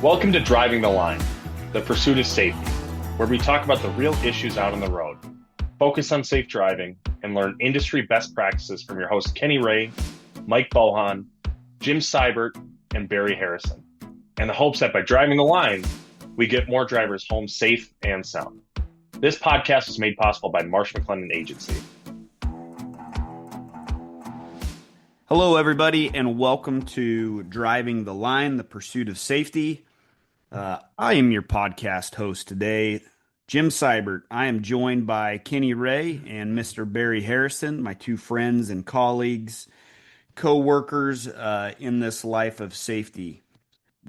Welcome to Driving the Line, the pursuit of safety, where we talk about the real issues out on the road, focus on safe driving, and learn industry best practices from your hosts Kenny Ray, Mike Bohan, Jim Seibert, and Barry Harrison, and the hopes that by driving the line, we get more drivers home safe and sound. This podcast is made possible by Marsh McLennan Agency. Hello, everybody, and welcome to Driving the Line, the pursuit of safety. I am your podcast host today, Jim Seibert. I am joined by Kenny Ray and Mr. Barry Harrison, my two friends and colleagues, co-workers in this life of safety.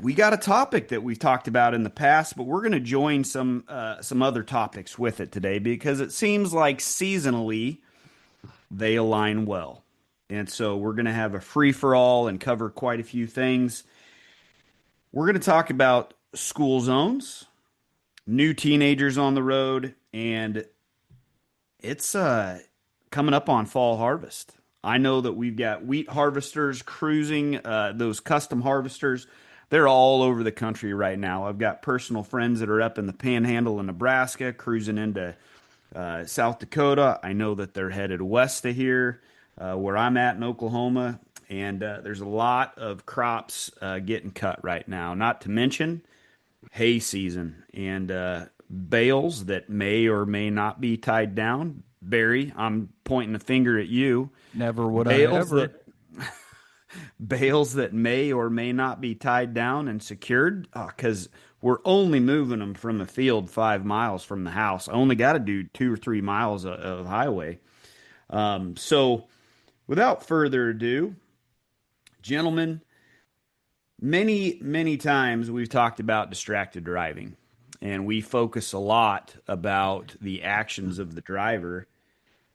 We got a topic that we've talked about in the past, but we're going to join some other topics with it today because it seems like seasonally they align well. And so we're going to have a free-for-all and cover quite a few things. We're going to talk about school zones, new teenagers on the road, and it's coming up on fall harvest. I know that we've got wheat harvesters cruising, those custom harvesters. They're all over the country right now. I've got personal friends that are up in the Panhandle in Nebraska, cruising into South Dakota. I know that they're headed west of here, where I'm at in Oklahoma, and there's a lot of crops getting cut right now, not to mention hay season and bales that may or may not be tied down. Barry, I'm pointing the finger at you. Never would I ever. Bales that may or may not be tied down and secured, because we're only moving them from the field 5 miles from the house. I only got to do 2 or 3 miles of highway. So without further ado, gentlemen, many times we've talked about distracted driving, and we focus a lot about the actions of the driver.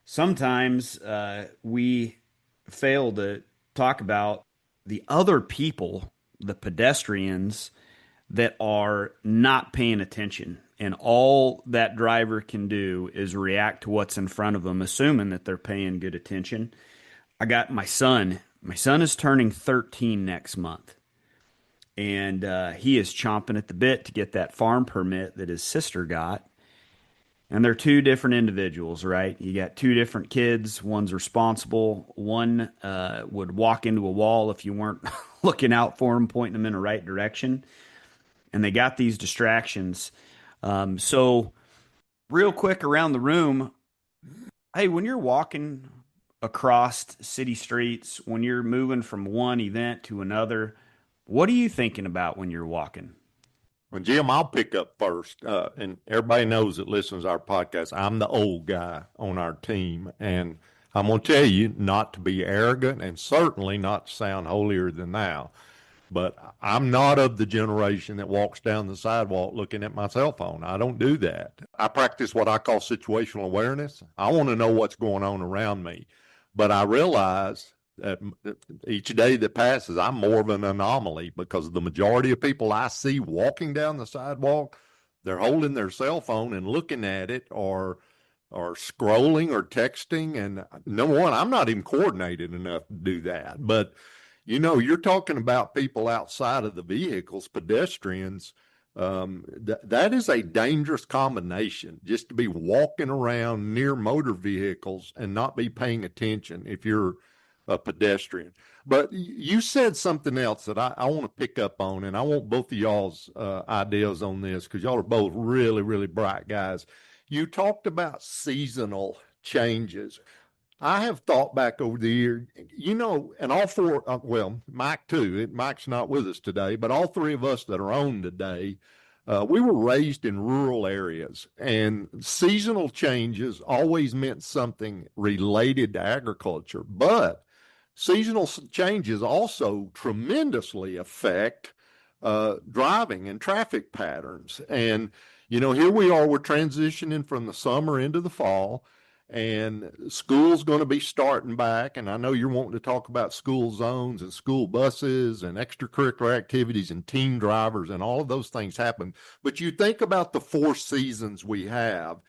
Sometimes we fail to talk about the other people, the pedestrians, that are not paying attention. And all that driver can do is react to what's in front of them, assuming that they're paying good attention. I got my son. My son is turning 13 next month. And he is chomping at the bit to get that farm permit that his sister got. And they're two different individuals, right? You got two different kids. One's responsible. One would walk into a wall if you weren't looking out for him, pointing them in the right direction. And they got these distractions. So real quick around the room, hey, when you're walking across city streets, when you're moving from one event to another, what are you thinking about when you're walking? Well, Jim, I'll pick up first. And everybody knows that listens to our podcast, I'm the old guy on our team. And I'm going to tell you not to be arrogant and certainly not to sound holier than thou. But I'm not of the generation that walks down the sidewalk looking at my cell phone. I don't do that. I practice what I call situational awareness. I want to know what's going on around me. But I realize that each day that passes, I'm more of an anomaly because the majority of people I see walking down the sidewalk, they're holding their cell phone and looking at it or scrolling or texting. And number one, I'm not even coordinated enough to do that. But, you know, you're talking about people outside of the vehicles, pedestrians. That is a dangerous combination, just to be walking around near motor vehicles and not be paying attention if you're a pedestrian. But you said something else that I want to pick up on, and I want both of y'all's ideas on this because y'all are both really, really bright guys. You talked about seasonal changes. I have thought back over the year, you know, and all four, well, Mike too, Mike's not with us today, but all three of us that are on today, we were raised in rural areas, and seasonal changes always meant something related to agriculture. But seasonal changes also tremendously affect driving and traffic patterns. And, you know, here we are, we're transitioning from the summer into the fall, and school's going to be starting back. And I know you're wanting to talk about school zones and school buses and extracurricular activities and team drivers and all of those things happen. But you think about the 4 seasons we have.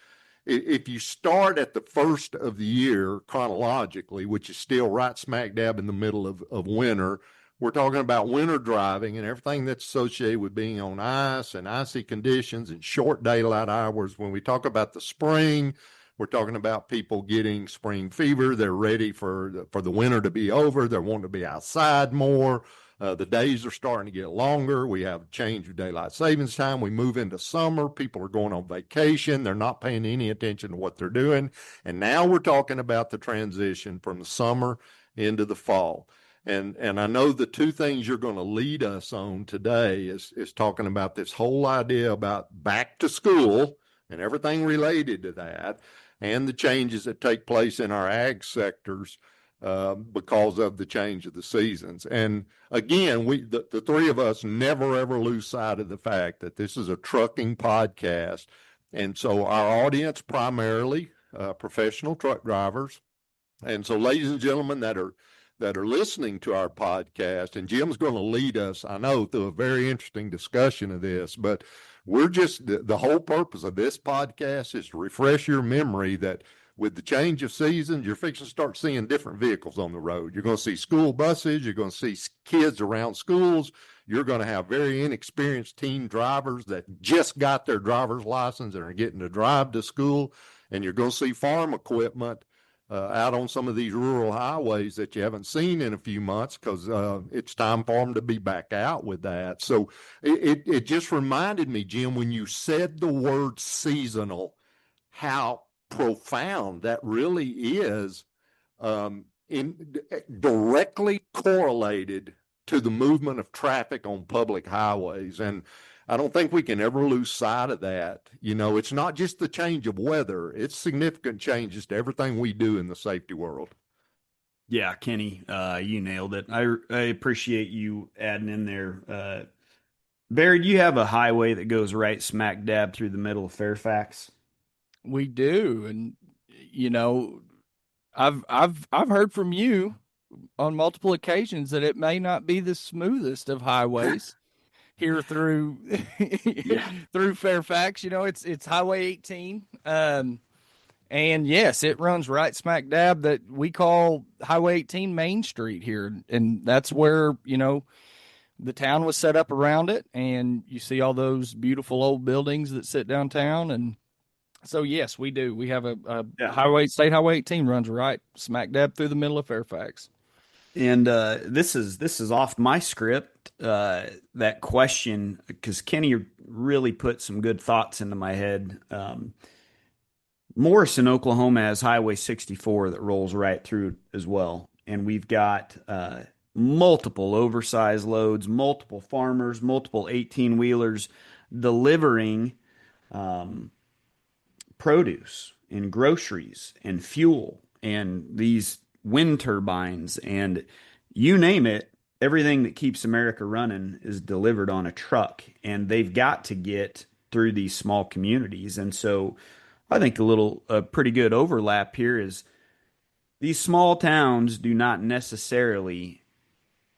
If you start at the first of the year chronologically, which is still right smack dab in the middle of winter, we're talking about winter driving and everything that's associated with being on ice and icy conditions and short daylight hours. When we talk about the spring, we're talking about people getting spring fever. They're ready for the winter to be over. They're wanting to be outside more. The days are starting to get longer. We have a change of daylight savings time. We move into summer. People are going on vacation. They're not paying any attention to what they're doing. And now we're talking about the transition from the summer into the fall. And I know the two things you're going to lead us on today is talking about this whole idea about back to school and everything related to that, and the changes that take place in our ag sectors because of the change of the seasons. And again, the three of us never ever lose sight of the fact that this is a trucking podcast, and so our audience primarily professional truck drivers. And so, ladies and gentlemen that are listening to our podcast, and Jim's going to lead us, I know, through a very interesting discussion of this, but we're just, the whole purpose of this podcast is to refresh your memory that with the change of seasons, you're fixing to start seeing different vehicles on the road. You're going to see school buses. You're going to see kids around schools. You're going to have very inexperienced teen drivers that just got their driver's license and are getting to drive to school. And you're going to see farm equipment out on some of these rural highways that you haven't seen in a few months because it's time for them to be back out with that. So it just reminded me, Jim, when you said the word seasonal, how profound that really is directly correlated to the movement of traffic on public highways. And I don't think we can ever lose sight of that. You know, it's not just the change of weather, it's significant changes to everything we do in the safety world. Yeah, Kenny, you nailed it. I appreciate you adding in there. Barry, do you have a highway that goes right smack dab through the middle of Fairfax? We do. And, you know, I've heard from you on multiple occasions that it may not be the smoothest of highways. Here through through Fairfax, you know, it's Highway 18, and yes, it runs right smack dab that we call Highway 18 Main Street here, and that's where, you know, the town was set up around it, and you see all those beautiful old buildings that sit downtown, and so yes, we do. We have a State Highway 18 runs right smack dab through the middle of Fairfax. And this is off my script, that question, because Kenny really put some good thoughts into my head. Morrison, Oklahoma has Highway 64 that rolls right through as well. And we've got multiple oversized loads, multiple farmers, multiple 18-wheelers delivering produce and groceries and fuel and these wind turbines and you name it, everything that keeps America running is delivered on a truck, and they've got to get through these small communities. And so I think a pretty good overlap here is these small towns do not necessarily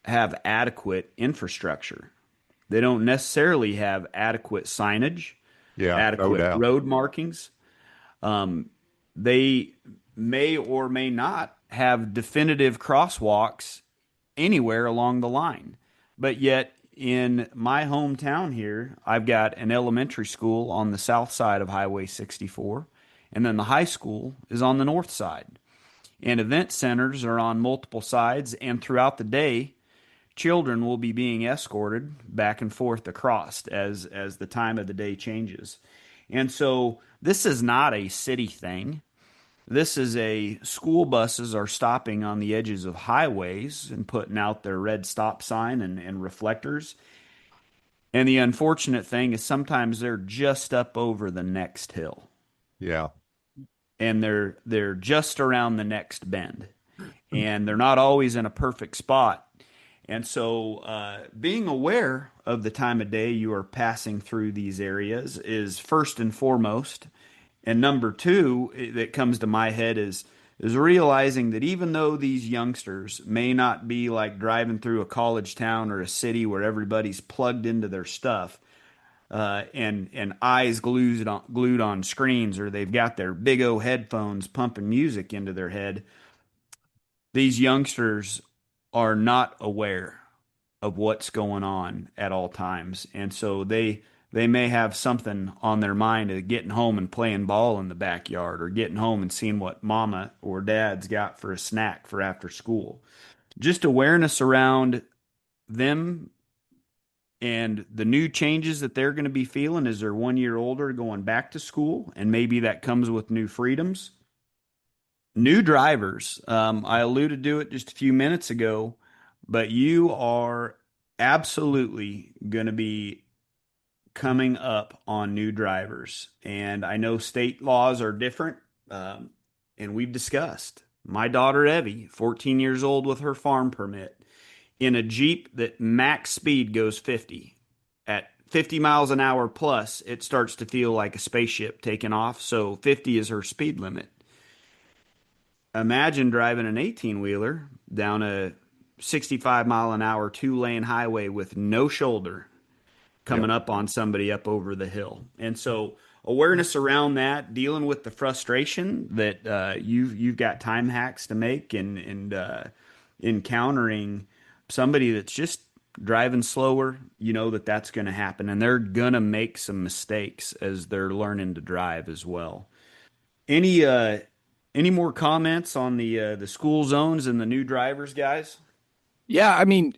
have adequate infrastructure. They don't necessarily have adequate signage, adequate road markings. They may or may not have definitive crosswalks anywhere along the line. But yet in my hometown here, I've got an elementary school on the south side of Highway 64, and then the high school is on the north side. And event centers are on multiple sides, and throughout the day, children will be being escorted back and forth across as the time of the day changes. And so this is not a city thing. This is school buses are stopping on the edges of highways and putting out their red stop sign and reflectors. And the unfortunate thing is sometimes they're just up over the next hill. Yeah. And they're just around the next bend. And they're not always in a perfect spot. And so being aware of the time of day you are passing through these areas is first and foremost. And number two that comes to my head is realizing that even though these youngsters may not be like driving through a college town or a city where everybody's plugged into their stuff and eyes glued on screens, or they've got their big old headphones pumping music into their head, these youngsters are not aware of what's going on at all times. And so they may have something on their mind of getting home and playing ball in the backyard, or getting home and seeing what mama or dad's got for a snack for after school. Just awareness around them and the new changes that they're going to be feeling as they're 1 year older going back to school. And maybe that comes with new freedoms. New drivers. I alluded to it just a few minutes ago, but you are absolutely going to be coming up on new drivers. And I know state laws are different, and we've discussed. My daughter, Evie, 14 years old with her farm permit, in a Jeep that max speed goes 50. At 50 miles an hour plus, it starts to feel like a spaceship taking off. So 50 is her speed limit. Imagine driving an 18-wheeler down a 65-mile-an-hour 2-lane highway with no shoulder, coming up on somebody up over the hill. And so awareness around that, dealing with the frustration that you've got time hacks to make, and encountering somebody that's just driving slower, you know that's going to happen, and they're going to make some mistakes as they're learning to drive as well. Any more comments on the school zones and the new drivers, guys? Yeah, I mean,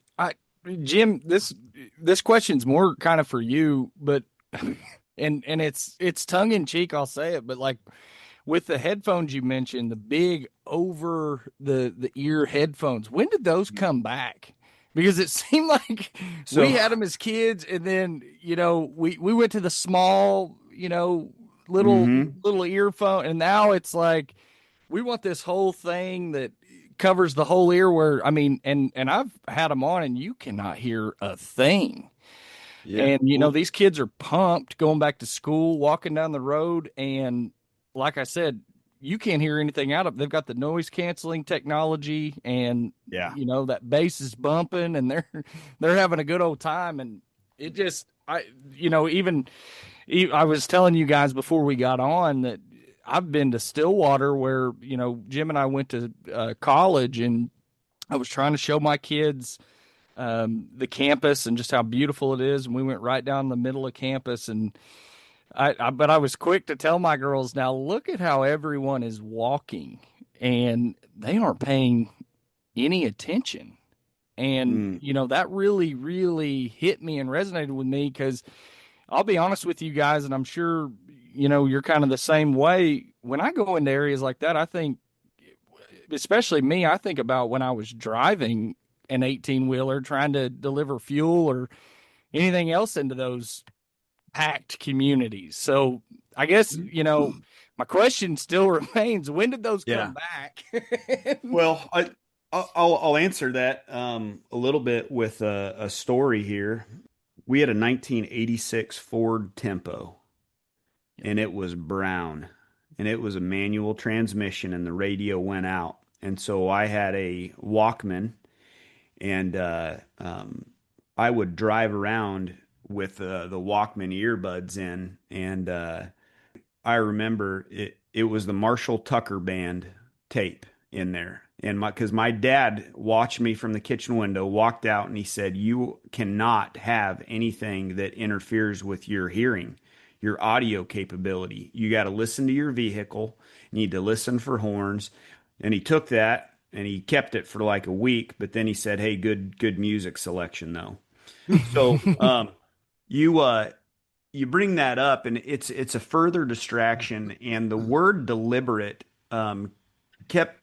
Jim, this question's more kind of for you, but and it's tongue in cheek, I'll say it, but like with the headphones you mentioned, the big over the ear headphones, when did those come back? Because it seemed like we had them as kids, and then we went to the small little earphone, and now it's like we want this whole thing that covers the whole ear, where I mean, and I've had them on and you cannot hear a thing. Yeah. And these kids are pumped going back to school, walking down the road, and like I said, you can't hear anything out of it. They've got the noise canceling technology, and that bass is bumping, and they're having a good old time. And it just I was telling you guys before we got on that I've been to Stillwater, where Jim and I went to college, and I was trying to show my kids the campus and just how beautiful it is. And we went right down the middle of campus, and but I was quick to tell my girls, now look at how everyone is walking, and they aren't paying any attention. And that really, really hit me and resonated with me, because I'll be honest with you guys, and I'm sure you're kind of the same way. When I go into areas like that, I think, especially me, I think about when I was driving an 18-wheeler trying to deliver fuel or anything else into those packed communities. So I guess, my question still remains, when did those come back? Well, I'll answer that a little bit with a story here. We had a 1986 Ford Tempo, and it was brown, and it was a manual transmission, and the radio went out. And so I had a Walkman, and I would drive around with the Walkman earbuds in, and I remember it was the Marshall Tucker Band tape in there. And because my dad watched me from the kitchen window, walked out, and he said, "You cannot have anything that interferes with your hearing, your audio capability. You got to listen to your vehicle. You need to listen for horns." And he took that and he kept it for like a week, but then he said, "Hey, good music selection though." So you bring that up, and it's a further distraction, and the word deliberate kept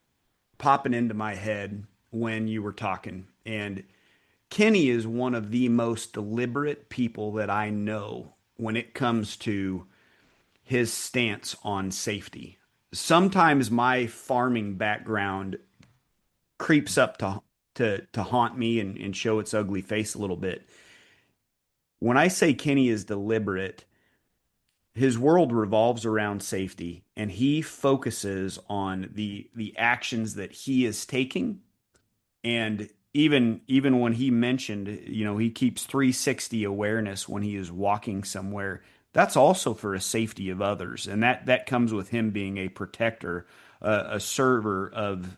popping into my head when you were talking. And Kenny is one of the most deliberate people that I know when it comes to his stance on safety. Sometimes my farming background creeps up to haunt me and show its ugly face a little bit. When I say Kenny is deliberate, his world revolves around safety, and he focuses on the actions that he is taking. And even when he mentioned, he keeps 360 awareness when he is walking somewhere. That's also for a safety of others, and that comes with him being a protector, a server of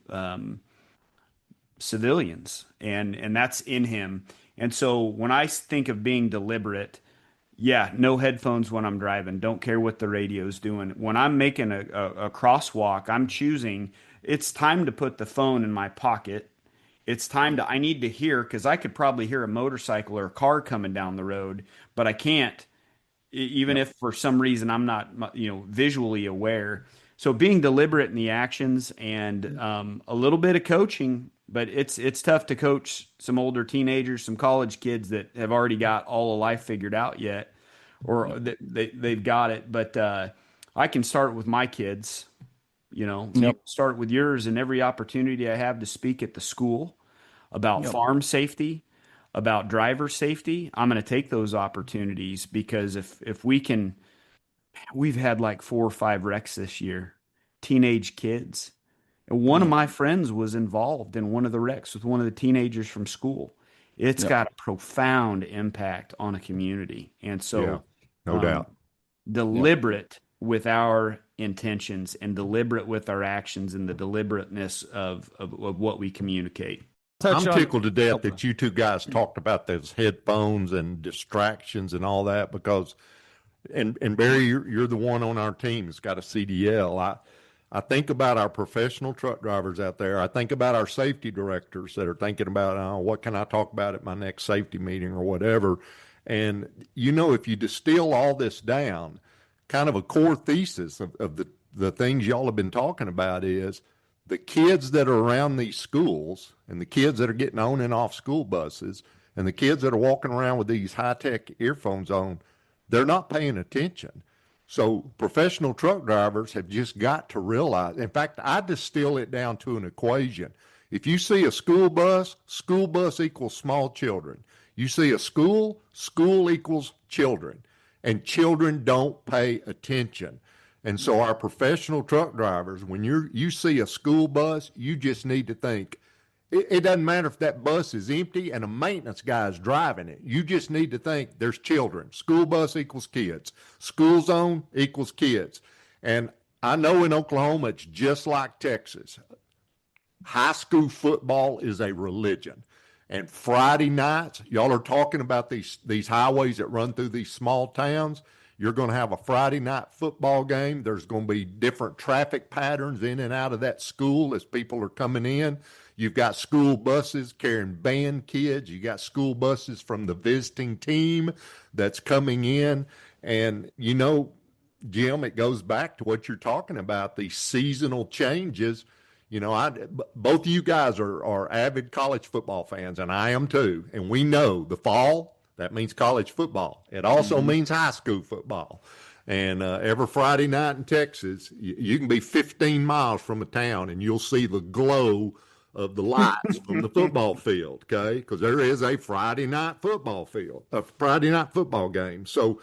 civilians, and that's in him. And so when I think of being deliberate, yeah, no headphones when I'm driving. Don't care what the radio's doing. When I'm making a crosswalk, I'm choosing it's time to put the phone in my pocket. It's time to, I need to hear, because I could probably hear a motorcycle or a car coming down the road, but I can't, even if for some reason I'm not, visually aware. So being deliberate in the actions and a little bit of coaching, but it's tough to coach some older teenagers, some college kids that have already got all of life figured out yet, or they've got it. But I can start with my kids. You start with yours, and every opportunity I have to speak at the school about farm safety, about driver safety, I'm going to take those opportunities, because if we can, we've had like 4 or 5 wrecks this year, teenage kids. And one of my friends was involved in one of the wrecks with one of the teenagers from school. It's got a profound impact on a community. And so, no doubt, deliberate with our intentions and deliberate with our actions and the deliberateness of what we communicate. I'm tickled to death that you two guys talked about those headphones and distractions and all that, because, and Barry, you're the one on our team that's got a CDL. I think about our professional truck drivers out there. I think about our safety directors that are thinking about, what can I talk about at my next safety meeting or whatever. And, if you distill all this down, kind of a core thesis of the things y'all have been talking about is the kids that are around these schools and the kids that are getting on and off school buses and the kids that are walking around with these high-tech earphones on, they're not paying attention. So professional truck drivers have just got to realize, in fact, I distill it down to an equation. If you see a school bus equals small children. You see a school equals children. And children don't pay attention. And so our professional truck drivers, when you see a school bus, you just need to think, it doesn't matter if that bus is empty and a maintenance guy is driving it. You just need to think there's children. School bus equals kids. School zone equals kids. And I know in Oklahoma, it's just like Texas. High school football is a religion. And Friday nights, y'all are talking about these highways that run through these small towns. You're going to have a Friday night football game. There's going to be different traffic patterns in and out of that school as people are coming in. You've got school buses carrying band kids. You got school buses from the visiting team that's coming in. And, Jim, it goes back to what you're talking about, these seasonal changes. Both of you guys are avid college football fans, and I am too. And we know the fall, that means college football. It also means high school football. And every Friday night in Texas, you can be 15 miles from a town, and you'll see the glow of the lights from the football field, okay? Because there is a Friday night football field, a Friday night football game. So,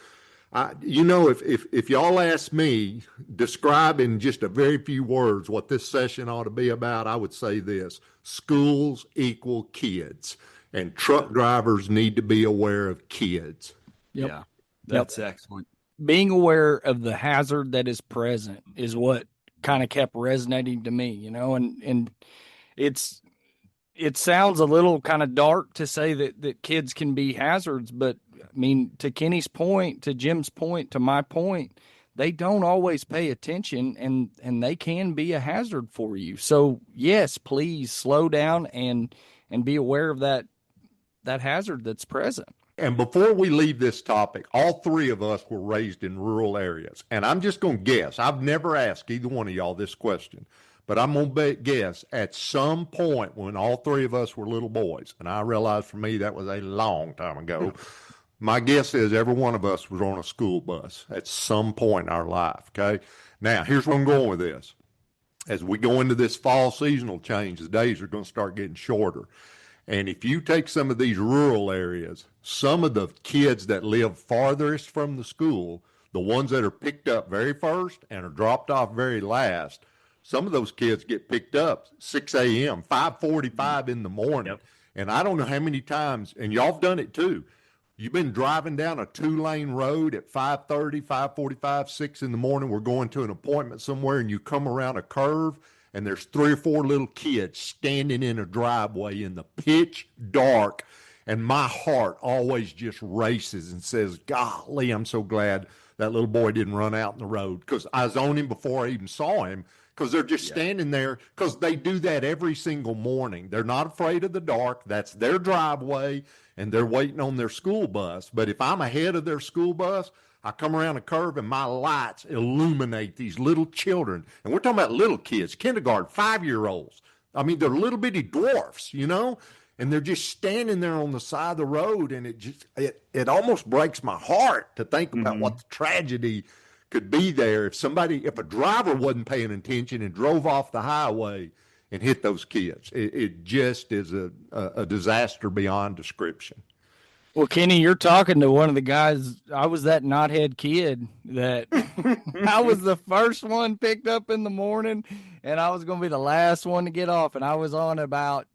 if y'all ask me, describe in just a very few words what this session ought to be about, I would say this: schools equal kids, and truck drivers need to be aware of kids. Yeah, that's excellent. Being aware of the hazard that is present is what kind of kept resonating to me, and it sounds a little kind of dark to say that kids can be hazards, but I mean, to Kenny's point, to Jim's point, to my point, they don't always pay attention, and they can be a hazard for you. So yes, please slow down and be aware of that hazard that's present. And before we leave this topic, all three of us were raised in rural areas. And I'm just going to guess. I've never asked either one of y'all this question, but I'm going to guess at some point when all three of us were little boys, and I realize for me that was a long time ago, my guess is every one of us was on a school bus at some point in our life, okay? Now, here's where I'm going with this. As we go into this fall seasonal change, the days are going to start getting shorter. And if you take some of these rural areas, some of the kids that live farthest from the school, the ones that are picked up very first and are dropped off very last, some of those kids get picked up 6 a.m., 5:45 in the morning. Yep. And I don't know how many times, and y'all have done it too, you've been driving down a 2-lane road at 5:30, 5:45, 6 in the morning. We're going to an appointment somewhere, and you come around a curve, and there's 3 or 4 little kids standing in a driveway in the pitch dark, And my heart always just races and says, golly, I'm so glad that little boy didn't run out in the road, because I was on him before I even saw him, because they're just standing there, because they do that every single morning. They're not afraid of the dark. That's their driveway, and they're waiting on their school bus. But if I'm ahead of their school bus, I come around a curve and my lights illuminate these little children. And we're talking about little kids, kindergarten, 5-year-olds. I mean, they're little bitty dwarfs, you know, and they're just standing there on the side of the road. And it almost breaks my heart to think about what the tragedy could be there if a driver wasn't paying attention and drove off the highway and hit those kids. It just is a disaster beyond description. Well, Kenny, you're talking to one of the guys. I was that knothead kid that I was the first one picked up in the morning, and I was going to be the last one to get off. And I was on about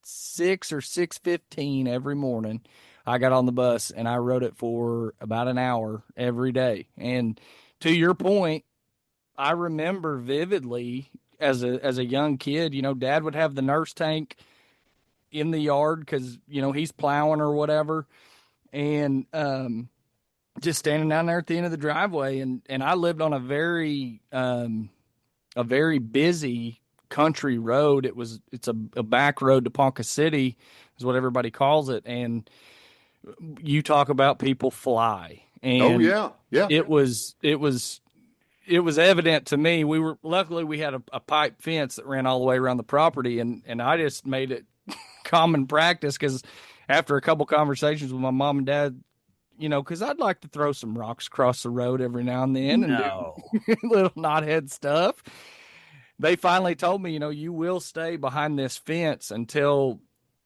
6 or 6:15 every morning. I got on the bus and I rode it for about an hour every day. And to your point, I remember vividly as a young kid, you know, Dad would have the nurse tank in the yard because, you know, he's plowing or whatever, and just standing down there at the end of the driveway. And I lived on a very busy country road. It's a back road to Ponca City is what everybody calls it. And you talk about people fly. And yeah. It was evident to me. Luckily we had a pipe fence that ran all the way around the property, and I just made it common practice, because after a couple conversations with my mom and dad, you know, because I'd like to throw some rocks across the road every now and then and do little knothead stuff. They finally told me, you know, you will stay behind this fence until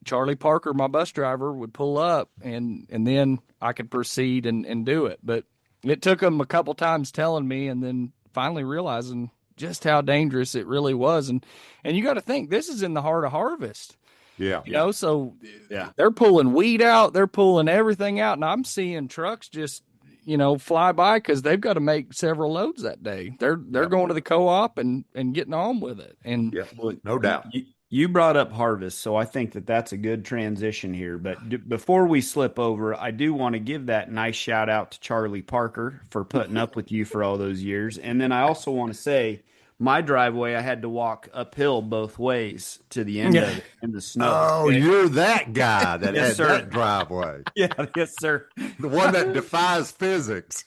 Charlie Parker, my bus driver, would pull up, and then I could proceed and do it. But it took them a couple times telling me, and then finally realizing just how dangerous it really was. And you got to think, this is in the heart of harvest. Yeah. You know, so they're pulling weed out, they're pulling everything out, and I'm seeing trucks just, you know, fly by because they've got to make several loads that day. They're going to the co-op and getting on with it. And no doubt. You brought up harvest, so I think that's a good transition here. But before we slip over, I do want to give that nice shout out to Charlie Parker for putting up with you for all those years. And then I also want to say, my driveway, I had to walk uphill both ways to the end of it in the snow. Oh, okay? You're that guy that Yes, had that driveway. Yeah, yes, sir. The one that defies physics.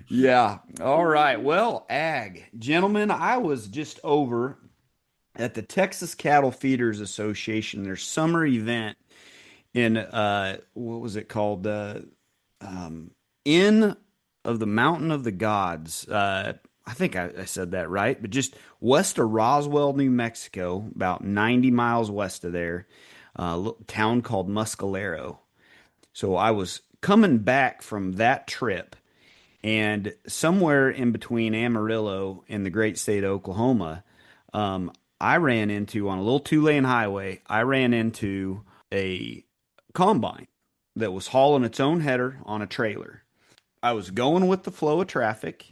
Yeah. All right. Well, ag. Gentlemen, I was just over at the Texas Cattle Feeders Association, their summer event in, what was it called? Inn of the Mountain of the Gods. I think I said that right, but just west of Roswell, New Mexico, about 90 miles west of there, a little town called Muscalero. So I was coming back from that trip, and somewhere in between Amarillo and the great state of Oklahoma, I ran into, on a little 2-lane highway, I ran into a combine that was hauling its own header on a trailer. I was going with the flow of traffic.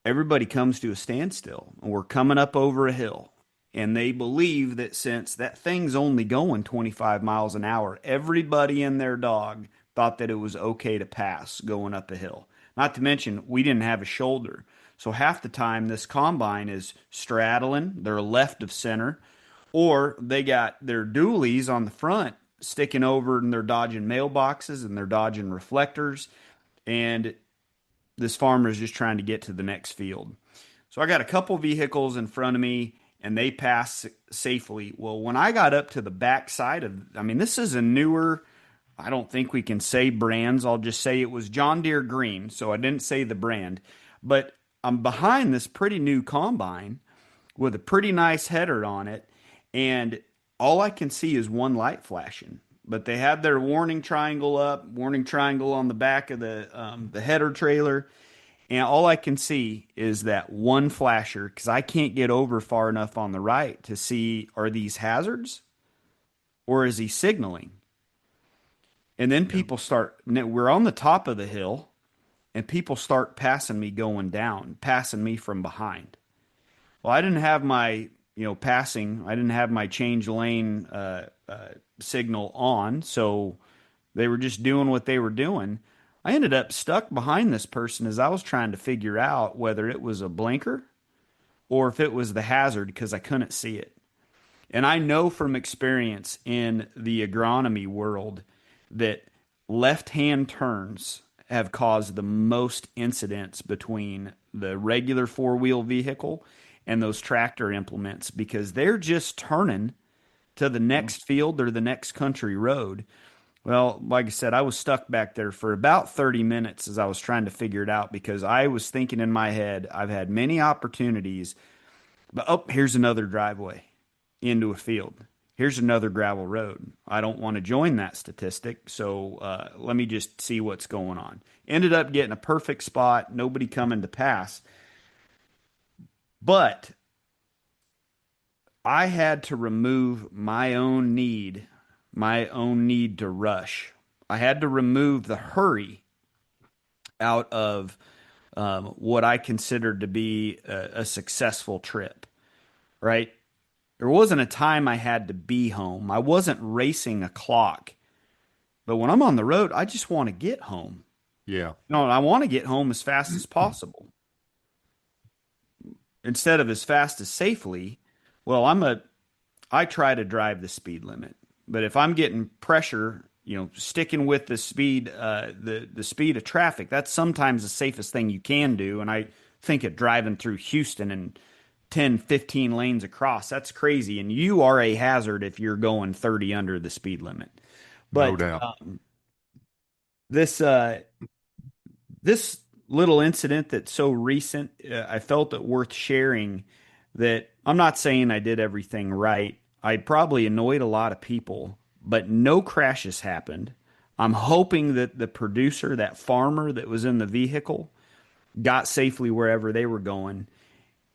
Everybody comes to a standstill, and we're coming up over a hill. And they believe that since that thing's only going 25 miles an hour, everybody and their dog thought that it was okay to pass going up a hill. Not to mention, we didn't have a shoulder. So half the time, this combine is straddling, they're left of center, or they got their dualies on the front sticking over, and they're dodging mailboxes and they're dodging reflectors. And this farmer is just trying to get to the next field. So I got a couple vehicles in front of me, and they pass safely. Well, when I got up to the back side this is a newer, I don't think we can say brands. I'll just say it was John Deere Green, so I didn't say the brand. But I'm behind this pretty new combine with a pretty nice header on it, and all I can see is one light flashing. But they had their warning triangle up, warning triangle on the back of the header trailer, and all I can see is that one flasher, because I can't get over far enough on the right to see, are these hazards or is he signaling? And then people we're on the top of the hill, and people start passing me going down, passing me from behind. Well, I didn't have my passing. I didn't have my change lane signal on, so they were just doing what they were doing. I ended up stuck behind this person as I was trying to figure out whether it was a blinker or if it was the hazard because I couldn't see it. And I know from experience in the agronomy world that left-hand turns have caused the most incidents between the regular four-wheel vehicle and those tractor implements because they're just turning to the next field or the next country road. Well, like I said, I was stuck back there for about 30 minutes as I was trying to figure it out because I was thinking in my head, I've had many opportunities, but here's another driveway into a field. Here's another gravel road. I don't want to join that statistic, so let me just see what's going on. Ended up getting a perfect spot, nobody coming to pass. But I had to remove my own need to rush. I had to remove the hurry out of what I considered to be a successful trip, right? There wasn't a time I had to be home. I wasn't racing a clock. But when I'm on the road, I just want to get home. Yeah. No, I want to get home as fast as possible. Instead of as fast as safely, well, I try to drive the speed limit. But if I'm getting pressure, sticking with the speed, the speed of traffic, that's sometimes the safest thing you can do. And I think of driving through Houston and 10, 15 lanes across, that's crazy. And you are a hazard if you're going 30 under the speed limit. But no doubt. This little incident that's so recent, I felt it worth sharing. That I'm not saying I did everything right. I probably annoyed a lot of people, but no crashes happened. I'm hoping that the producer, that farmer that was in the vehicle, got safely wherever they were going.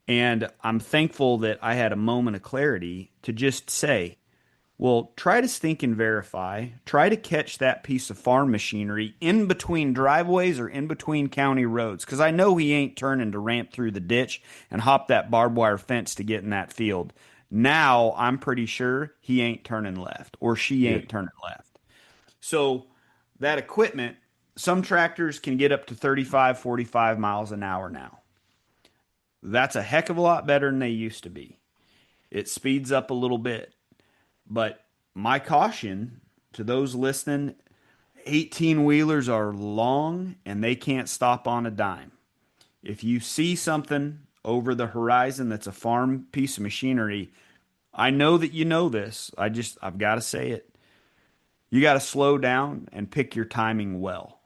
And I'm thankful that I had a moment of clarity to just say, well, try to stink and verify. Try to catch that piece of farm machinery in between driveways or in between county roads. Because I know he ain't turning to ramp through the ditch and hop that barbed wire fence to get in that field. Now I'm pretty sure he ain't turning left or she ain't turning left. So that equipment, some tractors can get up to 35, 45 miles an hour now. That's a heck of a lot better than they used to be. It speeds up a little bit. But my caution to those listening, 18-wheelers are long and they can't stop on a dime. If you see something over the horizon that's a farm piece of machinery, I know that you know this. I've got to say it. You got to slow down and pick your timing well.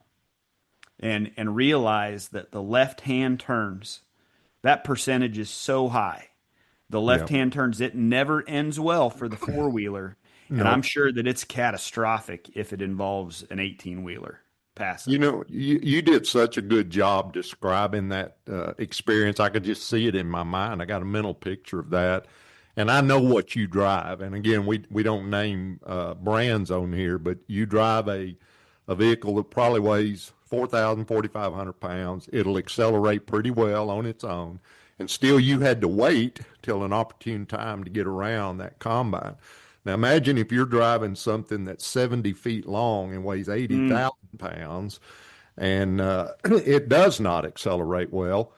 And realize that the left-hand turns, that percentage is so high. The left-hand turns, it never ends well for the four-wheeler. And I'm sure that it's catastrophic if it involves an 18-wheeler passing. You did such a good job describing that experience. I could just see it in my mind. I got a mental picture of that. And I know what you drive. And again, we don't name brands on here, but you drive a vehicle that probably weighs 4,000, 4,500 pounds. It'll accelerate pretty well on its own. And still you had to wait till an opportune time to get around that combine. Now imagine if you're driving something that's 70 feet long and weighs 80,000 pounds and it does not accelerate well.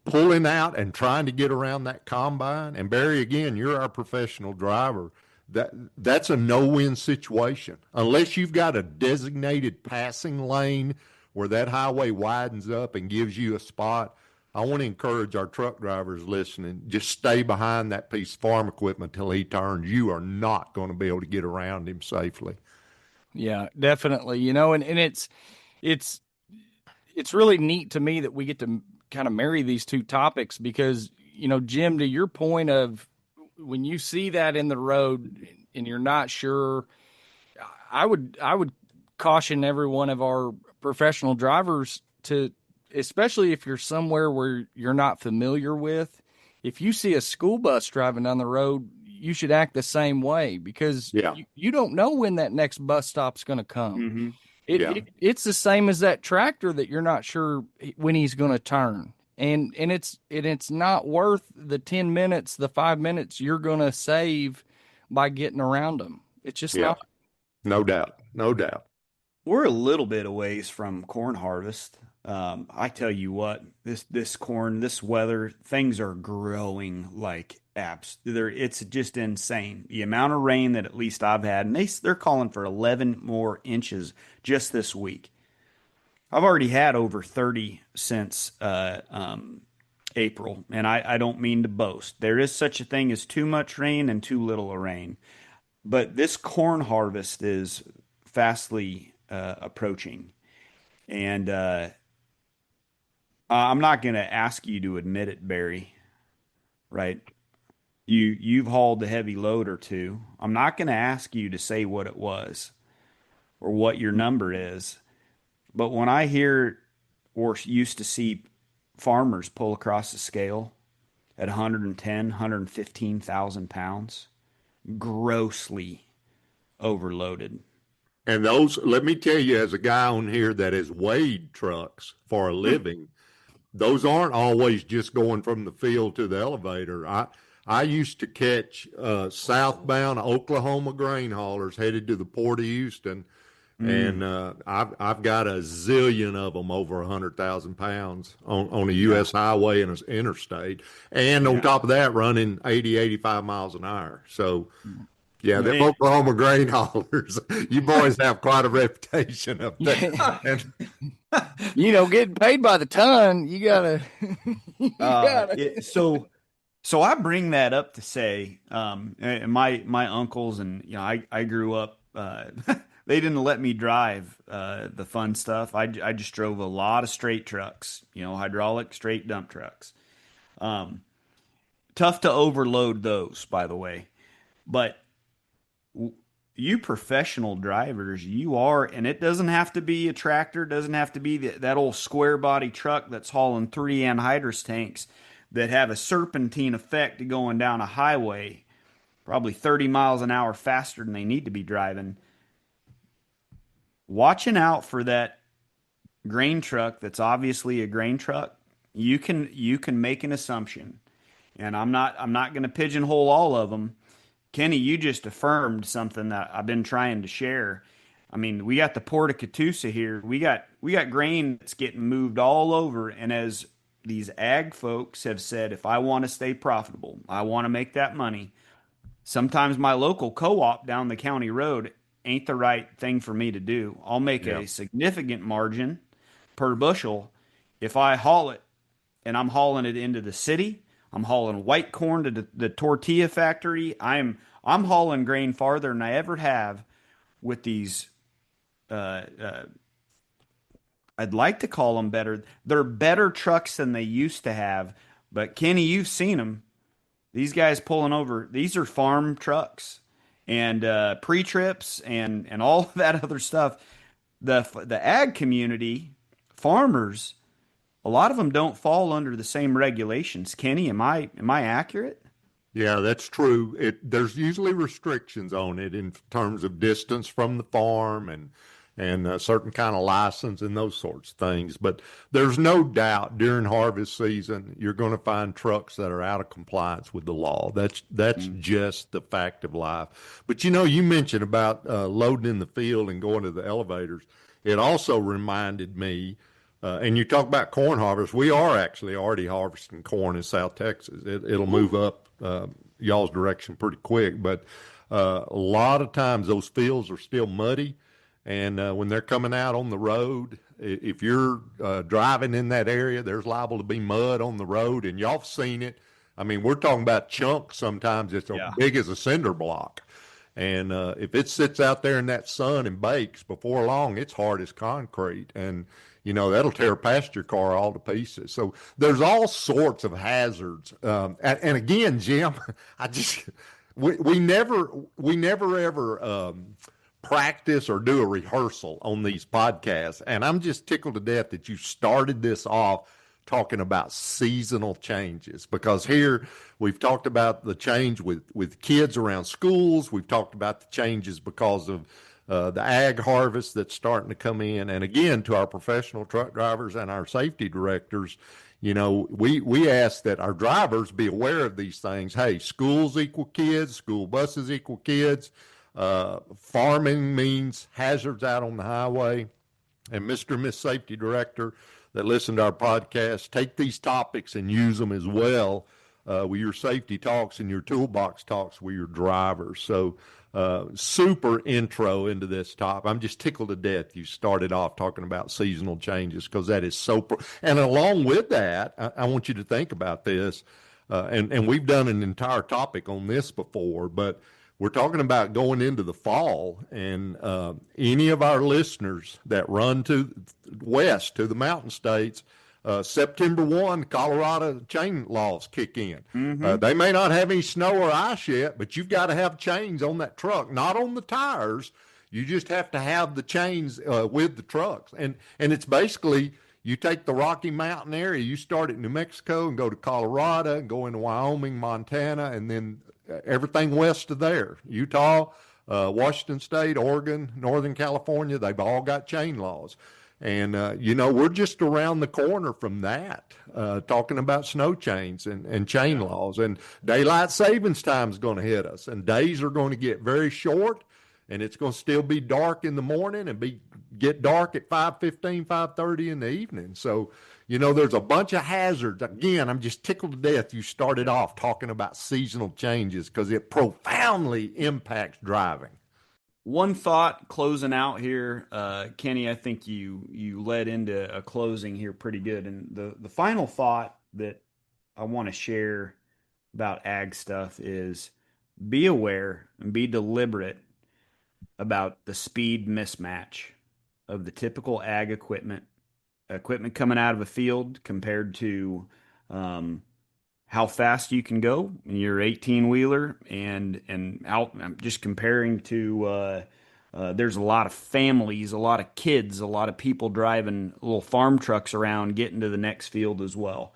Pulling out and trying to get around that combine, and Barry, again, you're our professional driver. That's a no-win situation unless you've got a designated passing lane where that highway widens up and gives you a spot. I want to encourage our truck drivers listening, just stay behind that piece of farm equipment till he turns. You are not going to be able to get around him safely. Yeah, definitely. And it's really neat to me that we get to kind of marry these two topics because, Jim, to your point of when you see that in the road and you're not sure, I would caution every one of our professional drivers to, especially if you're somewhere where you're not familiar with, if you see a school bus driving down the road, you should act the same way because you don't know when that next bus stop's going to come. Mm-hmm. It's the same as that tractor that you're not sure when he's going to turn. and it's not worth the 10 minutes, the 5 minutes you're going to save by getting around them. It's just Yeah, not. no doubt. No doubt. We're a little bit away from corn harvest. I tell you what, this corn, this weather, things are growing like apps. It's just insane. The amount of rain that at least I've had, and they're calling for 11 more inches just this week. I've already had over 30 since April, and I don't mean to boast. There is such a thing as too much rain and too little rain, but this corn harvest is fastly approaching, and I'm not going to ask you to admit it, Barry. Right? You've hauled a heavy load or two. I'm not going to ask you to say what it was or what your number is, but when I hear or used to see farmers pull across the scale at 110, 115,000 pounds, grossly overloaded. And those, let me tell you, as a guy on here that has weighed trucks for a living, those aren't always just going from the field to the elevator. I used to catch southbound Oklahoma grain haulers headed to the Port of Houston, and I've got a zillion of them over 100,000 pounds on a U.S. highway and an interstate, and on top of that, running 80, 85 miles an hour. So. Yeah, the Oklahoma grain haulers. You boys have quite a reputation up there. Getting paid by the ton, you gotta. So I bring that up to say, my uncles and I grew up. They didn't let me drive the fun stuff. I just drove a lot of straight trucks, hydraulic straight dump trucks. Tough to overload those, by the way, but. You professional drivers, you are, and it doesn't have to be a tractor, doesn't have to be that old square body truck that's hauling 3 anhydrous tanks that have a serpentine effect going down a highway, probably 30 miles an hour faster than they need to be driving. Watching out for that grain truck that's obviously a grain truck, you can make an assumption, and I'm not going to pigeonhole all of them. Kenny, you just affirmed something that I've been trying to share. I mean, we got the Port of Catoosa here. We got grain that's getting moved all over. And as these ag folks have said, if I want to stay profitable, I want to make that money. Sometimes my local co-op down the county road ain't the right thing for me to do. I'll make a significant margin per bushel if I haul it, and I'm hauling it into the city. I'm hauling white corn to the tortilla factory. I'm hauling grain farther than I ever have with these. I'd like to call them better. They're better trucks than they used to have. But Kenny, you've seen them. These guys pulling over. These are farm trucks and pre-trips and all of that other stuff. The ag community, farmers. A lot of them don't fall under the same regulations. Kenny, am I accurate? Yeah, that's true. There's usually restrictions on it in terms of distance from the farm and a certain kind of license and those sorts of things. But there's no doubt during harvest season you're going to find trucks that are out of compliance with the law. That's just the fact of life. But you mentioned about loading in the field and going to the elevators. It also reminded me. And you talk about corn harvest. We are actually already harvesting corn in South Texas. It'll move up y'all's direction pretty quick. But a lot of times those fields are still muddy. And when they're coming out on the road, if you're driving in that area, there's liable to be mud on the road. And y'all have seen it. I mean, we're talking about chunks sometimes. It's as big as a cinder block. And if it sits out there in that sun and bakes, before long, it's hard as concrete. And that'll tear past your car all to pieces. So there's all sorts of hazards. And again, Jim, we never ever practice or do a rehearsal on these podcasts. And I'm just tickled to death that you started this off talking about seasonal changes, because here we've talked about the change with kids around schools. We've talked about the changes because of the ag harvest that's starting to come in. And again, to our professional truck drivers and our safety directors, we ask that our drivers be aware of these things. Hey, schools equal kids, school buses equal kids. Farming means hazards out on the highway. And Mr. and Miss Safety Director that listen to our podcast, take these topics and use them as well with your safety talks and your toolbox talks with your drivers. So super intro into this topic. I'm just tickled to death you started off talking about seasonal changes, because that is so and along with that, I want you to think about this, and we've done an entire topic on this before, but we're talking about going into the fall, and any of our listeners that run to west to the mountain states, September 1, Colorado chain laws kick in. Mm-hmm. They may not have any snow or ice yet, but you've got to have chains on that truck, not on the tires. You just have to have the chains with the trucks. And it's basically, you take the Rocky Mountain area, you start at New Mexico and go to Colorado and go into Wyoming, Montana, and then everything west of there, Utah, Washington State, Oregon, Northern California, they've all got chain laws. And, we're just around the corner from that, talking about snow chains and chain laws. And daylight savings time is going to hit us, and days are going to get very short, and it's going to still be dark in the morning and get dark at 5:15, 5:30 in the evening. So, there's a bunch of hazards. Again, I'm just tickled to death you started off talking about seasonal changes, because it profoundly impacts driving. One thought closing out here, Kenny, I think you led into a closing here pretty good. And the final thought that I want to share about ag stuff is be aware and be deliberate about the speed mismatch of the typical ag equipment coming out of a field compared to how fast you can go in your 18-wheeler, and out. I'm just comparing to there's a lot of families, a lot of kids, a lot of people driving little farm trucks around getting to the next field as well.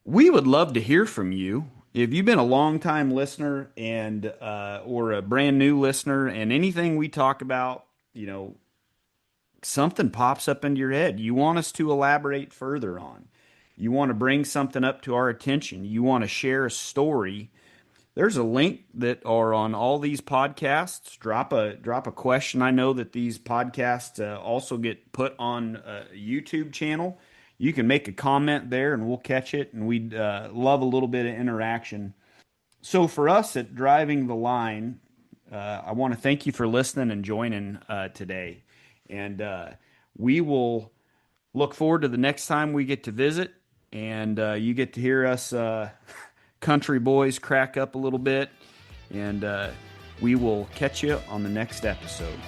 We would love to hear from you. If you've been a long-time listener and or a brand new listener, and anything we talk about, something pops up into your head, you want us to elaborate further on. You want to bring something up to our attention. You want to share a story. There's a link that are on all these podcasts. Drop a question. I know that these podcasts also get put on a YouTube channel. You can make a comment there and we'll catch it. And we'd love a little bit of interaction. So for us at Driving the Line, I want to thank you for listening and joining today. And we will look forward to the next time we get to visit. And you get to hear us country boys crack up a little bit. And we will catch you on the next episode.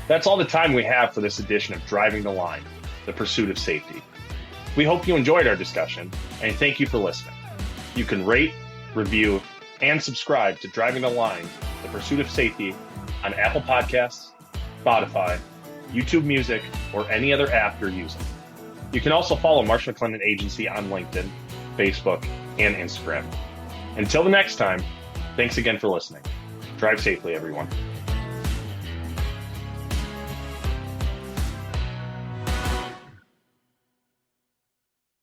That's all the time we have for this edition of Driving the Line, the pursuit of safety. We hope you enjoyed our discussion, and thank you for listening. You can rate, review, and subscribe to Driving the Line, the pursuit of safety on Apple Podcasts, Spotify, YouTube Music, or any other app you're using. You can also follow Marsh McLennan Agency on LinkedIn, Facebook, and Instagram. Until the next time, thanks again for listening. Drive safely, everyone.